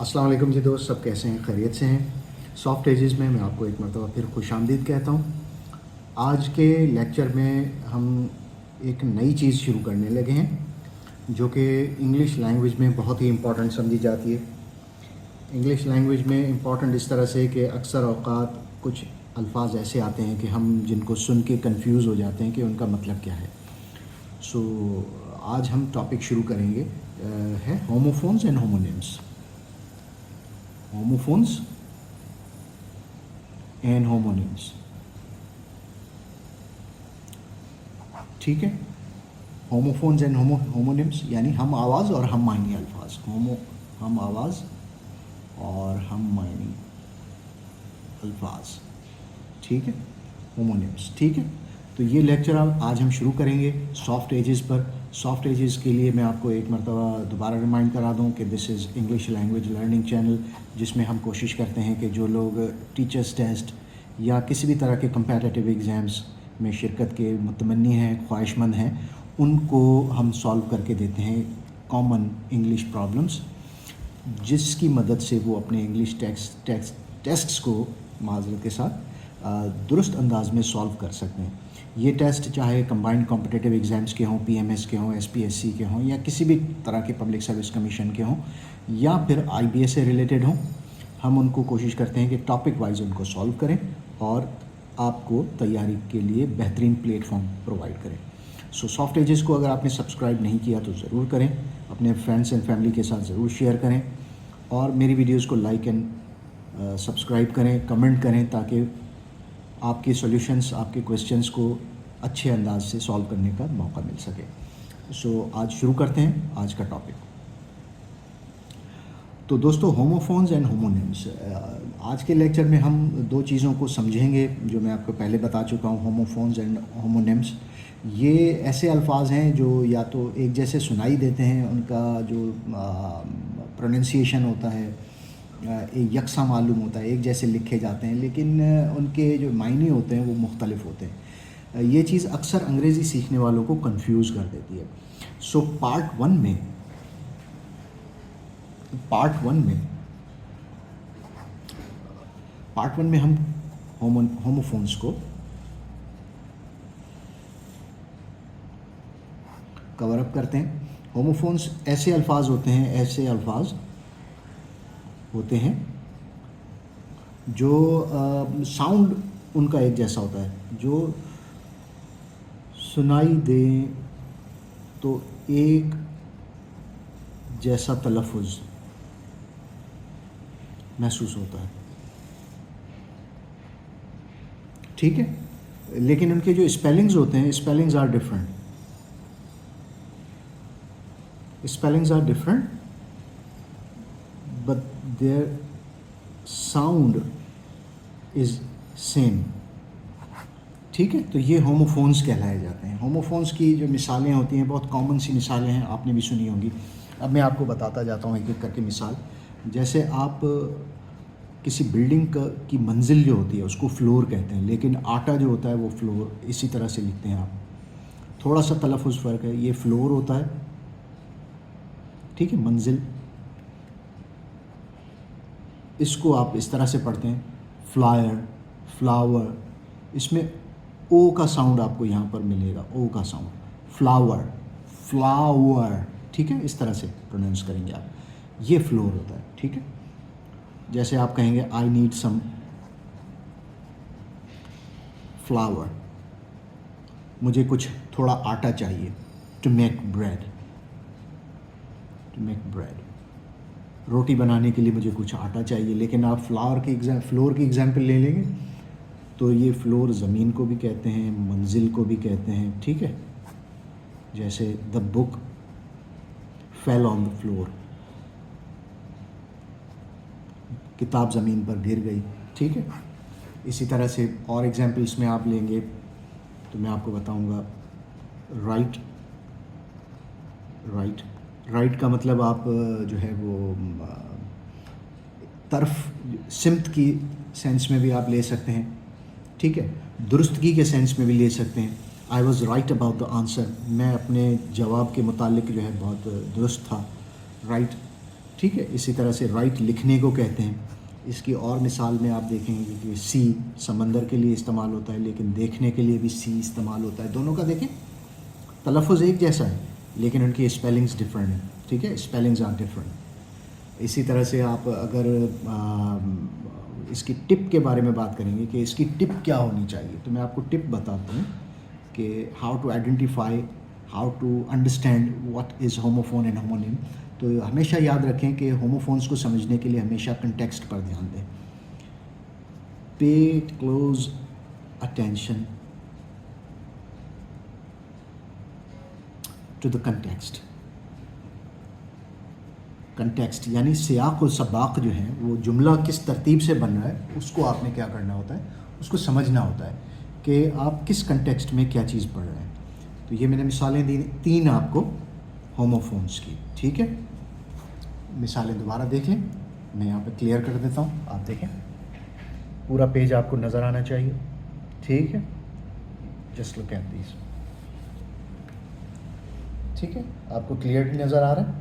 अस्सलाम वालेकुम जी दोस्त, सब कैसे हैं? खैरियत से हैं? सॉफ्ट एजेस में मैं आपको एक मरतबा फिर खुशामदीद कहता हूँ। आज के लेक्चर में हम एक नई चीज़ शुरू करने लगे हैं जो कि इंग्लिश लैंग्वेज में बहुत ही इम्पॉर्टेंट समझी जाती है। इंग्लिश लैंग्वेज में इम्पॉर्टेंट इस तरह से कि अक्सर औक़ात कुछ अल्फाज ऐसे आते हैं कि हम जिनको सुन के कंफ्यूज हो जाते हैं कि उनका मतलब क्या है। सो आज हम टॉपिक शुरू करेंगे है homophones and homonyms. Homophones and homonyms, ठीक है। होमोफोन्स एंड होमोनिम्स यानी हम आवाज़ और हम मायनी अल्फाज। हम आवाज़ और हम मायनी अल्फाज, ठीक है। होमोनिम्स, ठीक है। तो ये लेक्चर आज हम शुरू करेंगे सॉफ्ट एजेस पर। सॉफ्ट एजेस के लिए मैं आपको एक मरतबा दोबारा रिमाइंड करा दूं कि this is English language learning channel, जिसमें हम कोशिश करते हैं कि जो लोग टीचर्स टेस्ट या किसी भी तरह के कंपैरेटिव एग्ज़ाम्स में शिरकत के मुतमन्नी हैं, ख्वाहिशमंद हैं, उनको हम सॉल्व करके देते हैं कॉमन इंग्लिश प्रॉब्लम्स, जिसकी मदद से वो अपने इंग्लिश टेस्ट्स को माज़रत के साथ दुरुस्त अंदाज में सॉल्व कर सकते हैं। ये टेस्ट चाहे कंबाइंड कॉम्पिटिटिव एग्ज़ाम्स के हों, पीएमएस के हों, एसपीएससी के हों, या किसी भी तरह के पब्लिक सर्विस कमीशन के हों, या फिर आईबीएस से रिलेटेड हों, हम उनको कोशिश करते हैं कि टॉपिक वाइज उनको सॉल्व करें और आपको तैयारी के लिए बेहतरीन प्लेटफॉर्म प्रोवाइड करें। सो सॉफ्ट एजेस को अगर आपने सब्सक्राइब नहीं किया तो ज़रूर करें, अपने फ्रेंड्स एंड फैमिली के साथ ज़रूर शेयर करें, और मेरी वीडियोज़ को लाइक एंड सब्सक्राइब करें, कमेंट करें, ताकि आपके सॉल्यूशंस, आपके क्वेश्चंस को अच्छे अंदाज से सॉल्व करने का मौका मिल सके। सो आज शुरू करते हैं आज का टॉपिक। तो दोस्तों, होमोफोन्स एंड होमोनिम्स, आज के लेक्चर में हम दो चीज़ों को समझेंगे जो मैं आपको पहले बता चुका हूँ। होमोफोन्स एंड होमोनिम्स ये ऐसे अल्फाज हैं जो या तो एक जैसे सुनाई देते हैं, उनका जो प्रोनंसिएशन होता है एक यकसा मालूम होता है, एक जैसे लिखे जाते हैं, लेकिन उनके जो मायने होते हैं वो मुख्तलिफ होते हैं। ये चीज़ अक्सर अंग्रेज़ी सीखने वालों को कंफ्यूज कर देती है। सो पार्ट वन में हम होमोफोन्स को कवर अप करते हैं। होमोफोन्स ऐसे अल्फाज होते हैं जो साउंड उनका एक जैसा होता है, जो सुनाई दे तो एक जैसा तलफ़ुज़ महसूस होता है, ठीक है। लेकिन उनके जो स्पेलिंग्स होते हैं, spellings are different, but their sound is same, ठीक है। तो ये होमोफोन्स कहलाए जाते हैं। होमोफोन्स की जो मिसालें होती हैं, बहुत कॉमन सी मिसालें हैं, आपने भी सुनी होंगी। अब मैं आपको बताता जाता हूँ एक एक करके मिसाल। जैसे आप किसी बिल्डिंग की मंजिल जो होती है उसको फ्लोर कहते हैं, लेकिन आटा जो होता है वो फ्लोर इसी तरह से लिखते हैं आप। थोड़ा सा तलफ़ुज़ फ़र्क है, ये फ्लोर होता है, ठीक है, मंजिल। इसको आप इस तरह से पढ़ते हैं, फ्लायर, फ्लावर। इसमें ओ का साउंड आपको यहाँ पर मिलेगा, ओ का साउंड, फ्लावर, ठीक है, इस तरह से प्रोनाउंस करेंगे आप। ये फ्लोर होता है, ठीक है। जैसे आप कहेंगे आई नीड सम फ्लावर, मुझे कुछ थोड़ा आटा चाहिए, टू मेक ब्रेड, रोटी बनाने के लिए मुझे कुछ आटा चाहिए। लेकिन आप फ्लोर की एग्जाम्पल ले लेंगे तो ये फ्लोर ज़मीन को भी कहते हैं, मंजिल को भी कहते हैं, ठीक है। जैसे the book fell on the floor, किताब ज़मीन पर गिर गई, ठीक है। इसी तरह से और एग्जाम्पल्स में आप लेंगे तो मैं आपको बताऊंगा राइट का मतलब आप जो है वो तरफ, सिमत की सेंस में भी आप ले सकते हैं, ठीक है। दुरुस्तगी के सेंस में भी ले सकते हैं। I was right about the answer, मैं अपने जवाब के मुतालिक जो है बहुत दुरुस्त था, राइट, ठीक है। इसी तरह से राइट लिखने को कहते हैं। इसकी और मिसाल में आप देखेंगे कि सी समंदर के लिए इस्तेमाल होता है, लेकिन देखने के लिए भी सी इस्तेमाल होता है। दोनों का देखें तलफ़ुज़ एक जैसा है, लेकिन उनकी स्पेलिंग्स डिफरेंट हैं, ठीक है, स्पेलिंग्स आर डिफरेंट। इसी तरह से आप अगर इसकी टिप के बारे में बात करेंगे कि इसकी टिप क्या होनी चाहिए, तो मैं आपको टिप बताता हूँ कि how to identify, how to understand what is homophone and homonym. तो हमेशा याद रखें कि होमोफोन्स को समझने के लिए हमेशा कंटेक्स्ट पर ध्यान दें। Pay close attention to the context. Context यानी सियाक और सबाक जो है, वो जुमला किस तरतीब से बन रहा है, उसको आपने क्या करना होता है, उसको समझना होता है कि आप किस कंटेक्स्ट में क्या चीज़ पढ़ रहे हैं। तो ये मैंने मिसालें दी 3 आपको होमोफोन्स की, ठीक है। मिसालें दोबारा देख लें, मैं यहाँ पे क्लियर कर देता हूँ, आप देखें पूरा पेज आपको नज़र आना चाहिए, ठीक है। जस्ट लुक एट दिस, ठीक है, आपको क्लियर नज़र आ रहा है।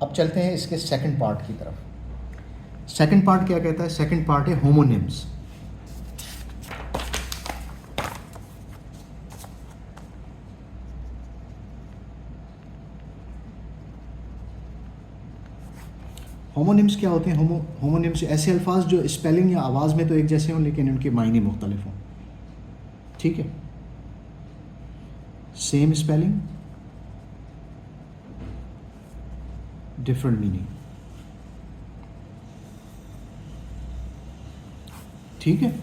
अब चलते हैं इसके सेकंड पार्ट की तरफ। सेकंड पार्ट क्या कहता है? सेकंड पार्ट है होमोनिम्स। होमोनिम्स क्या होते हैं? होमोनिम्स ऐसे अल्फाज जो स्पेलिंग या आवाज़ में तो एक जैसे हों, लेकिन उनके मायने मुख्तलिफ हों, ठीक है। सेम स्पेलिंग, डिफरेंट मीनिंग, ठीक है।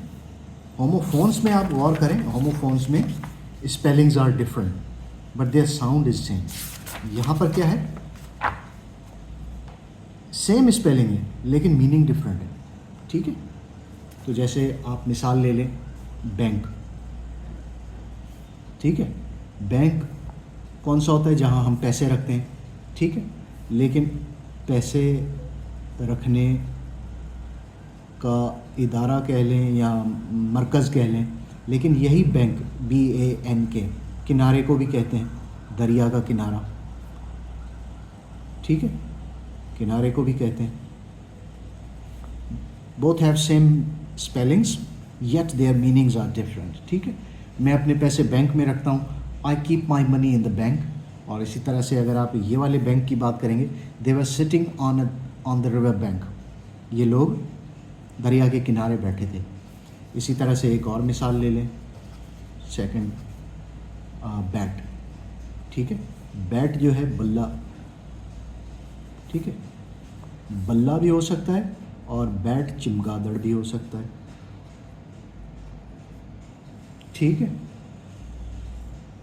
होमोफोन्स में आप गौर करें, होमोफोन्स में spellings are different but their sound is same. यहाँ पर क्या है? सेम स्पेलिंग है लेकिन मीनिंग डिफरेंट है, ठीक है। तो जैसे आप मिसाल ले लें बैंक, ठीक है। बैंक कौन सा होता है? जहाँ हम पैसे रखते हैं, ठीक है। लेकिन पैसे रखने का इदारा कह लें या मरकज़ कह लें, लेकिन यही बैंक BANK किनारे को भी कहते हैं, दरिया का किनारा, ठीक है, किनारे को भी कहते हैं। Both have same spellings yet their meanings are different, ठीक है। मैं अपने पैसे बैंक में रखता हूँ, I keep my money in the bank. और इसी तरह से अगर आप ये वाले बैंक की बात करेंगे, they were sitting on the river bank, ये लोग दरिया के किनारे बैठे थे। इसी तरह से एक और मिसाल ले लें, सेकंड बैट, ठीक है। बैट जो है बल्ला, ठीक है, बल्ला भी हो सकता है और बैट चिमगादड़ भी हो सकता है, ठीक है।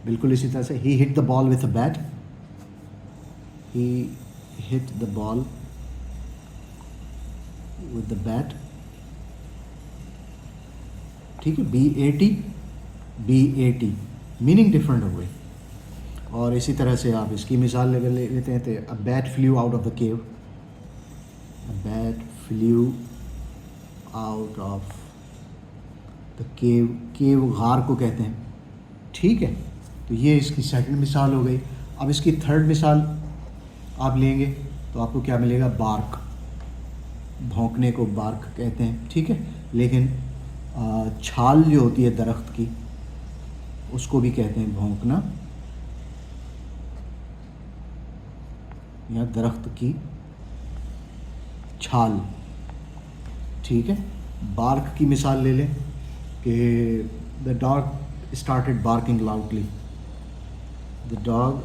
बिल्कुल इसी तरह से ही hit the ball with a bat, he hit the ball with the bat, ठीक है। BAT मीनिंग डिफरेंट हो गई। और इसी तरह से आप इसकी मिसाल ले लेते हैं, तो a bat flew out of the cave, a bat flew out of the cave, cave गार को कहते हैं, ठीक है। तो ये इसकी सेकंड मिसाल हो गई। अब इसकी थर्ड मिसाल आप लेंगे तो आपको क्या मिलेगा? बार्क, भौंकने को बार्क कहते हैं, ठीक है। लेकिन छाल जो होती है दरख्त की, उसको भी कहते हैं भौंकना, या दरख्त की छाल, ठीक है। बार्क की मिसाल ले लें कि the dog started barking loudly, the dog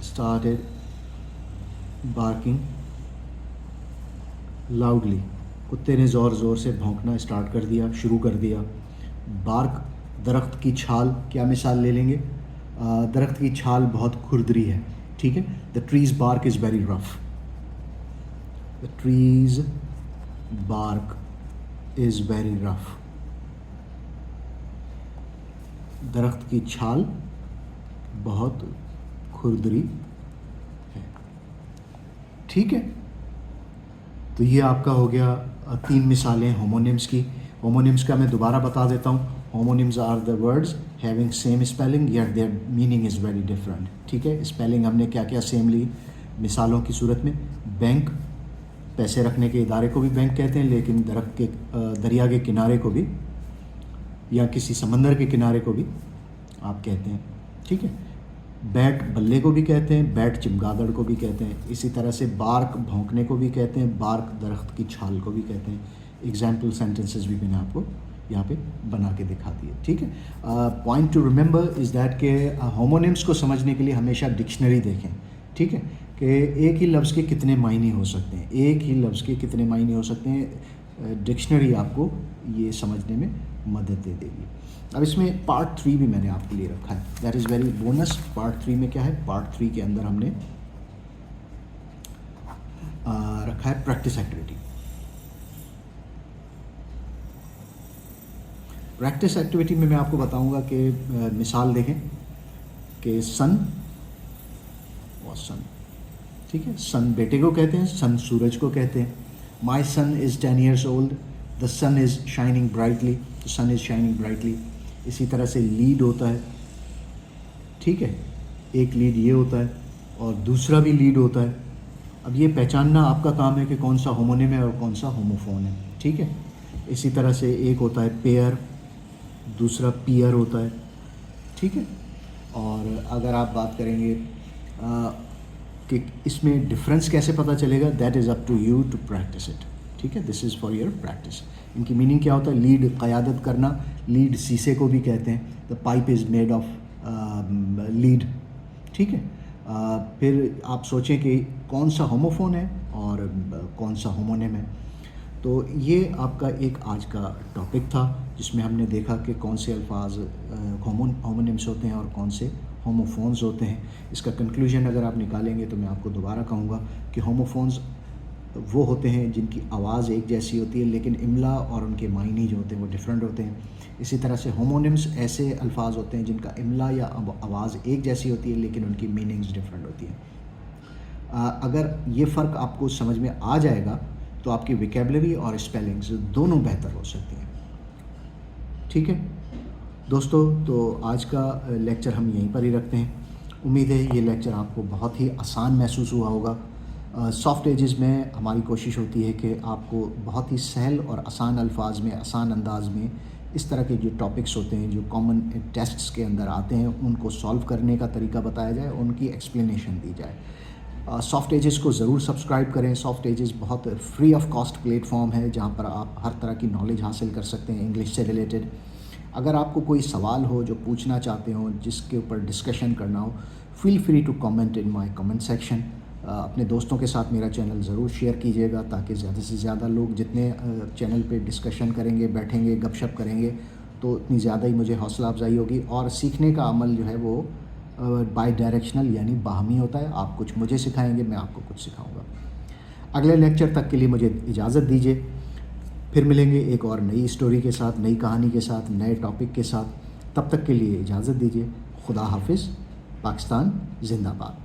started barking loudly, कुत्ते ने ज़ोर ज़ोर से भौंकना स्टार्ट कर दिया, शुरू कर दिया। बार्क, दरख्त की छाल, क्या मिसाल ले लेंगे? दरख्त की छाल बहुत खुरदरी है, ठीक है। The tree's bark is very rough, the tree's bark is very rough, दरख्त की छाल बहुत खुरदरी है, ठीक है। तो ये आपका हो गया 3 मिसालें होमोनिम्स की। होमोनिम्स का मैं दोबारा बता देता हूँ। Homonyms are the words having same spelling yet their meaning is very different, ठीक है। स्पेलिंग हमने क्या क्या सेम ली? मिसालों की सूरत में बैंक, पैसे रखने के इदारे को भी बैंक कहते हैं, लेकिन दरिया के किनारे को भी या किसी समंदर के किनारे को भी आप कहते हैं, ठीक है। बैट बल्ले को भी कहते हैं, बैट चमगादड़ को भी कहते हैं। इसी तरह से बार्क भौंकने को भी कहते हैं, बार्क दरख्त की छाल को भी कहते हैं। एग्जाम्पल सेंटेंसेस भी मैंने आपको यहाँ पे बना के दिखा दिए, ठीक है। Point two remember is that के होमोनिम्स को समझने के लिए हमेशा डिक्शनरी देखें, ठीक है, कि एक ही लफ्ज़ के कितने मायने हो सकते हैं, एक ही लफ्ज़ के कितने मायने हो सकते हैं। डिक्शनरी आपको ये समझने में मदद दे देगी। अब इसमें पार्ट 3 भी मैंने आपके लिए रखा है, that is very bonus. Part 3 में क्या है, पार्ट 3 के अंदर हमने रखा है प्रैक्टिस एक्टिविटी। प्रैक्टिस एक्टिविटी में मैं आपको बताऊंगा कि मिसाल देखें कि सन और सन, ठीक है। सन बेटे को कहते हैं, सन सूरज को कहते हैं। My son is 10 years old, the sun is shining brightly, the sun is shining brightly. इसी तरह से लीड होता है, ठीक है, एक लीड ये होता है और दूसरा भी लीड होता है। अब ये पहचानना आपका काम है कि कौन सा होमोनिम है और कौन सा होमोफोन है, ठीक है। इसी तरह से एक होता है पेयर, दूसरा पियर होता है, ठीक है। और अगर आप बात करेंगे कि इसमें डिफरेंस कैसे पता चलेगा, that is up to you to practise it, ठीक है। This is for your practice. इनकी मीनिंग क्या होता है, लीड क़यादत करना, लीड शीशे को भी कहते हैं, the pipe is made of lead, ठीक है। फिर आप सोचें कि कौन सा होमोफोन है और कौन सा होमोनिम है। तो ये आपका एक आज का टॉपिक था जिसमें हमने देखा कि कौन से अल्फाज होमोनिम्स होते हैं और कौन से होमोफोन्स होते हैं। इसका कंक्लूजन अगर आप निकालेंगे तो मैं आपको दोबारा कहूँगा कि होमोफोन्स वो होते हैं जिनकी आवाज़ एक जैसी होती है लेकिन इमला और उनके मायने जो होते हैं वो डिफरेंट होते हैं। इसी तरह से होमोनिम्स ऐसे अल्फाज होते हैं जिनका इमला या आवाज़ एक जैसी होती है लेकिन उनकी मीनिंग्स डिफरेंट होती हैं। अगर ये फ़र्क आपको समझ में आ जाएगा तो आपकी विकेबलरी और स्पेलिंग्स दोनों बेहतर हो सकती हैं, ठीक है दोस्तों। तो आज का लेक्चर हम यहीं पर ही रखते हैं। उम्मीद है ये लेक्चर आपको बहुत ही आसान महसूस हुआ होगा। सॉफ्ट एजेस में हमारी कोशिश होती है कि आपको बहुत ही सहल और आसान अल्फाज में, आसान अंदाज में इस तरह के जो टॉपिक्स होते हैं जो कॉमन टेस्ट्स के अंदर आते हैं उनको सॉल्व करने का तरीका बताया जाए, उनकी एक्सप्लेनेशन दी जाए। सॉफ्ट एजेस को ज़रूर सब्सक्राइब करें। सॉफ्ट एजेस बहुत फ्री ऑफ कॉस्ट प्लेटफॉर्म है जहाँ पर आप हर तरह की नॉलेज हासिल कर सकते हैं इंग्लिश से रिलेटेड। अगर आपको कोई सवाल हो जो पूछना चाहते हो, जिसके ऊपर डिस्कशन करना हो, feel free to comment in my comment section. अपने दोस्तों के साथ मेरा चैनल ज़रूर शेयर कीजिएगा ताकि ज़्यादा से ज़्यादा लोग जितने चैनल पे डिस्कशन करेंगे, बैठेंगे, गपशप करेंगे तो उतनी ज़्यादा ही मुझे हौसला अफजाई होगी। और सीखने का अमल जो है वो बाई डायरेक्शनल यानी बाहमी होता है। आप कुछ मुझे सिखाएंगे, मैं आपको कुछ सिखाऊंगा। अगले लेक्चर तक के लिए मुझे इजाज़त दीजिए, फिर मिलेंगे एक और नई स्टोरी के साथ, नई कहानी के साथ, नए टॉपिक के साथ। तब तक के लिए इजाज़त दीजिए। खुदा हाफिज़। पाकिस्तान जिंदाबाद।